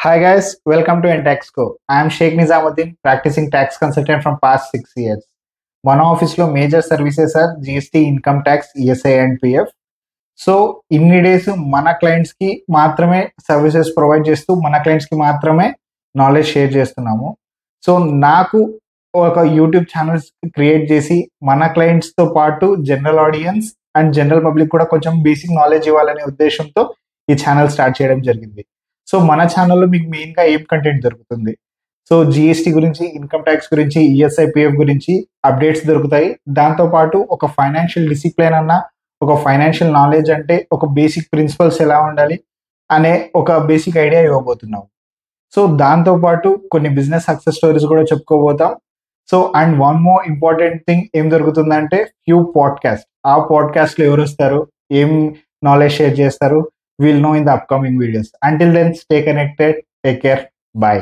Hi guys, welcome to Intaxco. I am Sheikh Nizamuddin, practicing tax consultant from past 6 years. One office లో major services are GST, income tax, ESI and PF. So ఇన్ని days మన clients కి మాత్రమే services provide చేస్తూ మన clients కి మాత్రమే knowledge share చేస్తున్నాము. సో నాకు ఒక యూట్యూబ్ ఛానల్స్ క్రియేట్ చేసి మన క్లయింట్స్ తో పాటు general audience and general public కూడా కొంచెం బేసిక్ నాలెడ్జ్ ఇవ్వాలనే ఉద్దేశంతో ఈ ఛానల్ స్టార్ట్ చేయడం జరిగింది. సో మన ఛానల్లో మీకు మెయిన్గా ఏం కంటెంట్ దొరుకుతుంది? సో జిఎస్టీ గురించి, ఇన్కమ్ ట్యాక్స్ గురించి, ఈఎస్ఐ పిఎఫ్ గురించి అప్డేట్స్ దొరుకుతాయి. దాంతోపాటు ఒక ఫైనాన్షియల్ డిసిప్లిన్ అన్న, ఒక ఫైనాన్షియల్ నాలెడ్జ్ అంటే ఒక బేసిక్ ప్రిన్సిపల్స్ ఎలా ఉండాలి అనే ఒక బేసిక్ ఐడియా ఇవ్వబోతున్నాం. సో దాంతోపాటు కొన్ని బిజినెస్ సక్సెస్ స్టోరీస్ కూడా చెప్పుకోబోతాం. So and one more important thing ఏం దొరుకుతుందంటే ఫ్యూ పాడ్కాస్ట్. ఆ పాడ్కాస్ట్లో ఎవరు వస్తారు, ఏం నాలెడ్జ్ షేర్ చేస్తారు, we'll know in the upcoming videos. Until then, stay connected. Take care. Bye.